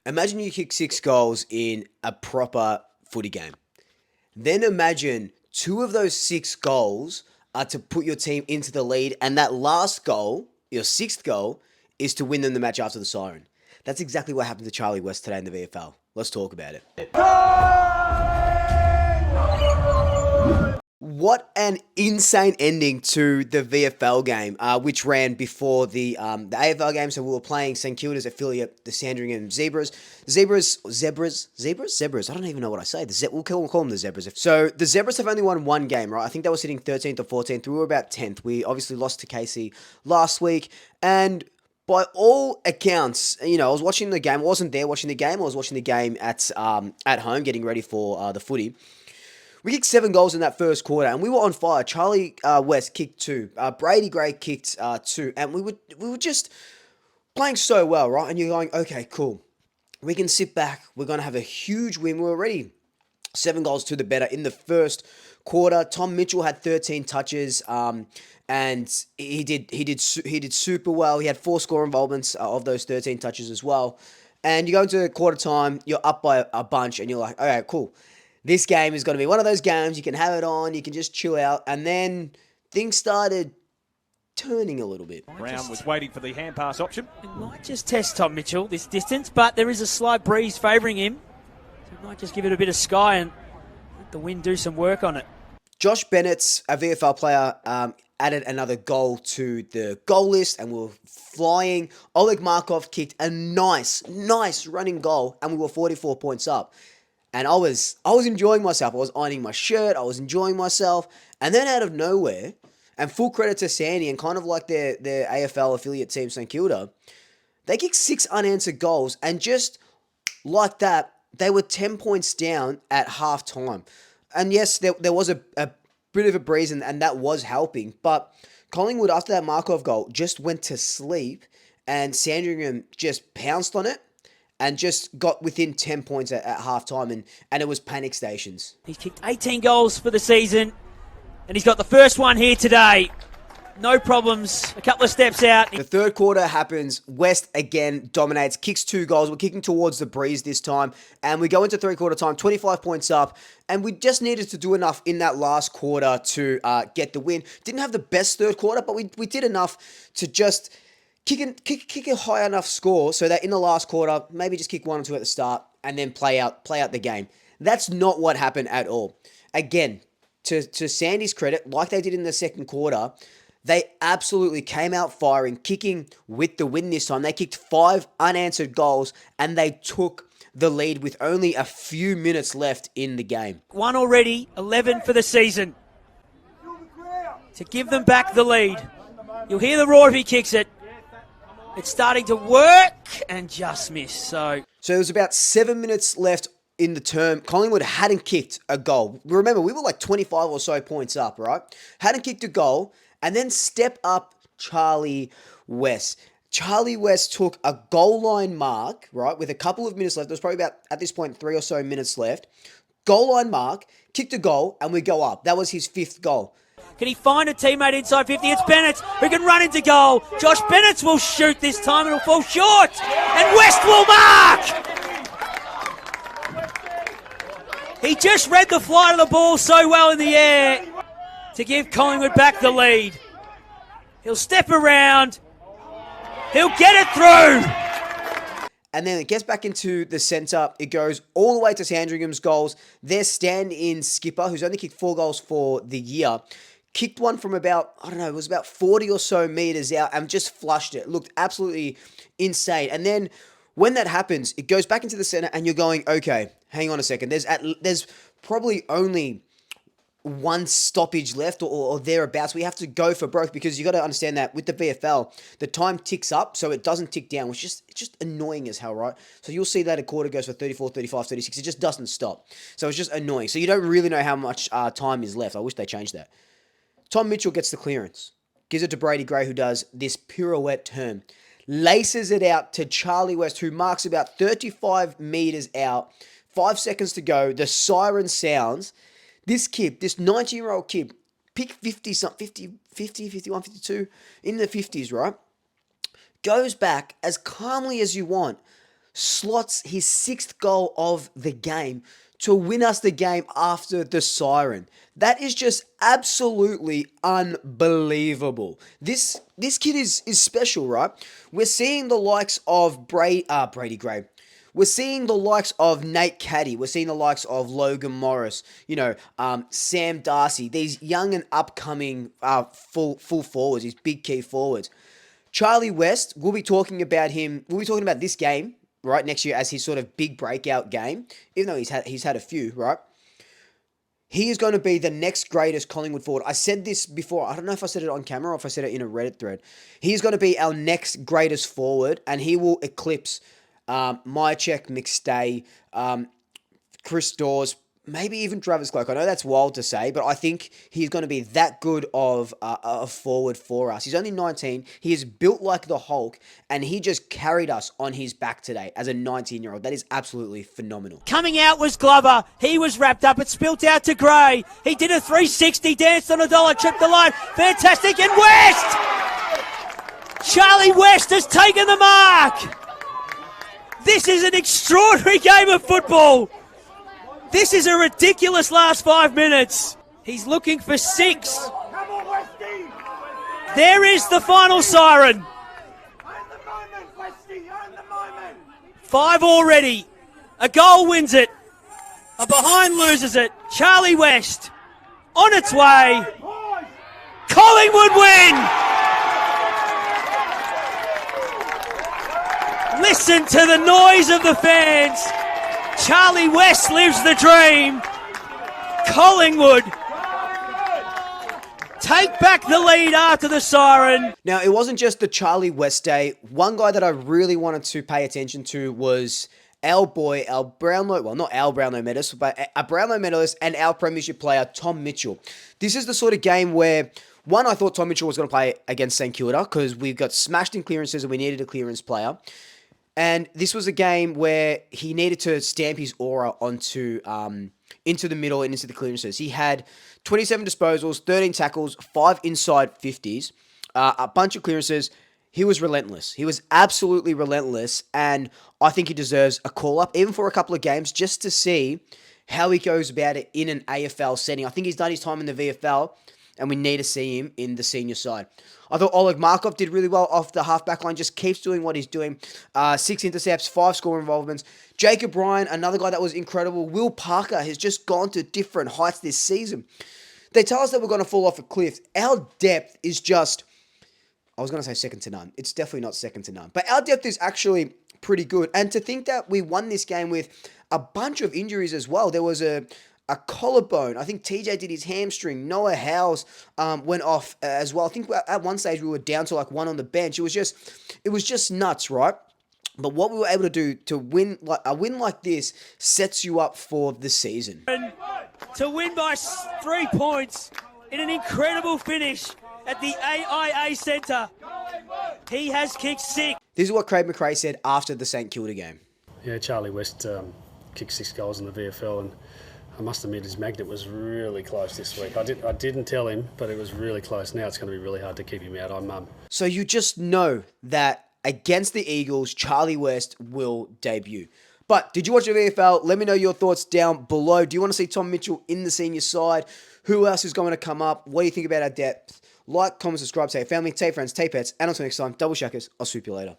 Imagine you kick 6 goals in a proper footy game. Then imagine two of those 6 goals are to put your team into the lead, and that last goal, your sixth goal, is to win them the match after the siren. That's exactly what happened to Charlie West today in the VFL. Let's talk about it. What an insane ending to the VFL game, which ran before the AFL game. So we were playing St Kilda's affiliate, the Sandringham Zebras. Zebras. I don't even know what I say. We'll call them the Zebras. So the Zebras have only won one game, right? I think they were sitting 13th or 14th. We were about 10th. We obviously lost to Casey last week, and by all accounts, I was watching the game. I wasn't there watching the game. I was watching the game at home, getting ready for the footy. We kicked 7 goals in that first quarter, and we were on fire. Charlie West kicked 2. Brady Gray kicked 2, and we were just playing so well, right? And you're going, okay, cool. We can sit back. We're going to have a huge win. We're already 7 goals to the better in the first quarter. Tom Mitchell had 13 touches, and he did super well. He had 4 score involvements of those 13 touches as well. And you go into quarter time, you're up by a bunch, and you're like, okay, cool. This game is going to be one of those games you can have it on, you can just chill out, and then things started turning a little bit. Brown was waiting for the hand pass option. It might just test Tom Mitchell this distance, but there is a slight breeze favouring him. So it might just give it a bit of sky and let the wind do some work on it. Josh Bennett's, a VFL player, added another goal to the goal list, and we were flying. Oleg Markov kicked a nice running goal, and we were 44 points up. And I was enjoying myself. I was ironing my shirt. I was enjoying myself. And then out of nowhere, and full credit to Sandy and kind of like their AFL affiliate team, St Kilda, they kicked 6 unanswered goals. And just like that, they were 10 points down at half time. And yes, there was a bit of a breeze, and that was helping. But Collingwood, after that Markov goal, just went to sleep. And Sandringham just pounced on it and just got within 10 points at halftime, and it was panic stations. He's kicked 18 goals for the season, and he's got the first one here today. No problems, a couple of steps out. The third quarter happens. West again dominates, kicks 2 goals. We're kicking towards the breeze this time, and we go into three-quarter time, 25 points up, and we just needed to do enough in that last quarter to get the win. Didn't have the best third quarter, but we did enough to just kick a high enough score so that in the last quarter, maybe just kick 1 or 2 at the start and then play out the game. That's not what happened at all. Again, to Sandy's credit, like they did in the second quarter, they absolutely came out firing, kicking with the win this time. They kicked 5 unanswered goals, and they took the lead with only a few minutes left in the game. 1 already, 11 for the season. To give them back the lead. You'll hear the roar if he kicks it. It's starting to work and just miss. So there was about 7 minutes left in the term. Collingwood hadn't kicked a goal. Remember, we were like 25 or so points up, right? Hadn't kicked a goal, and then step up Charlie West. Charlie West took a goal line mark, right, with a couple of minutes left. There was probably about, at this point, 3 or so minutes left. Goal line mark, kicked a goal, and we go up. That was his 5th goal. Can he find a teammate inside 50? It's Bennett who can run into goal. Josh Bennett will shoot this time. It'll fall short. And West will mark! He just read the flight of the ball so well in the air to give Collingwood back the lead. He'll step around. He'll get it through. And then it gets back into the centre. It goes all the way to Sandringham's goals. Their stand-in skipper, who's only kicked 4 goals for the year, kicked one from about, it was about 40 or so metres out and just flushed it. It looked absolutely insane. And then when that happens, it goes back into the centre and you're going, okay, hang on a second. There's probably only 1 stoppage left or thereabouts. We have to go for broke, because you got to understand that with the VFL, the time ticks up so it doesn't tick down, which is just annoying as hell, right? So you'll see that a quarter goes for 34, 35, 36. It just doesn't stop. So it's just annoying. So you don't really know how much time is left. I wish they changed that. Tom Mitchell gets the clearance, gives it to Brady Gray, who does this pirouette turn, laces it out to Charlie West, who marks about 35 metres out, 5 seconds to go. The siren sounds. This kid, this 19-year-old kid, pick 50, 51, 52, in the 50s, right? Goes back as calmly as you want, slots his 6th goal of the game to win us the game after the siren. That is just absolutely unbelievable. This kid is special, right? We're seeing the likes of Brady Gray. We're seeing the likes of Nate Caddy. We're seeing the likes of Logan Morris. Sam Darcy. These young and upcoming full forwards. These big key forwards. Charlie West. We'll be talking about him. We'll be talking about this game right next year as his sort of big breakout game. Even though he's had a few, right? He is going to be the next greatest Collingwood forward. I said this before. I don't know if I said it on camera or if I said it in a Reddit thread. He's going to be our next greatest forward, and he will eclipse Mychek, McStay, Chris Dawes, maybe even Travis Cloak. I know that's wild to say, but I think he's going to be that good of a forward for us. He's only 19. He is built like the Hulk, and he just carried us on his back today as a 19-year-old. That is absolutely phenomenal. Coming out was Glover. He was wrapped up. It spilt out to Gray. He did a 360, danced on a dollar, tripped the line. Fantastic. And West! Charlie West has taken the mark. This is an extraordinary game of football. This is a ridiculous last 5 minutes. He's looking for 6. There is the final siren. 5 already. A goal wins it. A behind loses it. Charlie West on its way. Collingwood win. Listen to the noise of the fans. Charlie West lives the dream. Collingwood take back the lead after the siren. Now, it wasn't just the Charlie West day. One guy that I really wanted to pay attention to was our Brownlow, well, not our Brownlow medalist, but a Brownlow medalist and our premiership player, Tom Mitchell. This is the sort of game where, one, I thought Tom Mitchell was going to play against St Kilda because we got smashed in clearances and we needed a clearance player. And this was a game where he needed to stamp his aura onto into the middle and into the clearances. He had 27 disposals, 13 tackles, 5 inside 50s, a bunch of clearances. He was relentless. He was absolutely relentless, and I think he deserves a call-up, even for a couple of games, just to see how he goes about it in an AFL setting. I think he's done his time in the VFL, and we need to see him in the senior side. I thought Oleg Markov did really well off the half-back line, just keeps doing what he's doing. 6 intercepts, 5 score involvements. Jakob Ryan, another guy that was incredible. Will Parker has just gone to different heights this season. They tell us that we're going to fall off a cliff. Our depth is just, I was going to say second to none. It's definitely not second to none. But our depth is actually pretty good. And to think that we won this game with a bunch of injuries as well. There was a collarbone. I think TJ did his hamstring. Noah Howes went off as well. I think at one stage we were down to like one on the bench. It was just nuts, right? But what we were able to do to win, like a win like this, sets you up for the season. To win by 3 points in an incredible finish at the AIA Centre. He has kicked 6. This is what Craig McRae said after the St Kilda game. Yeah, Charlie West kicked 6 goals in the VFL, and I must admit his magnet was really close this week. I didn't tell him, but it was really close. Now it's going to be really hard to keep him out. So you just know that against the Eagles, Charlie West will debut. But did you watch the VFL? Let me know your thoughts down below. Do you want to see Tom Mitchell in the senior side? Who else is going to come up? What do you think about our depth? Like, comment, subscribe, tell your family, tell your friends, tell your pets, and until next time, double shackers. I'll swoop you later.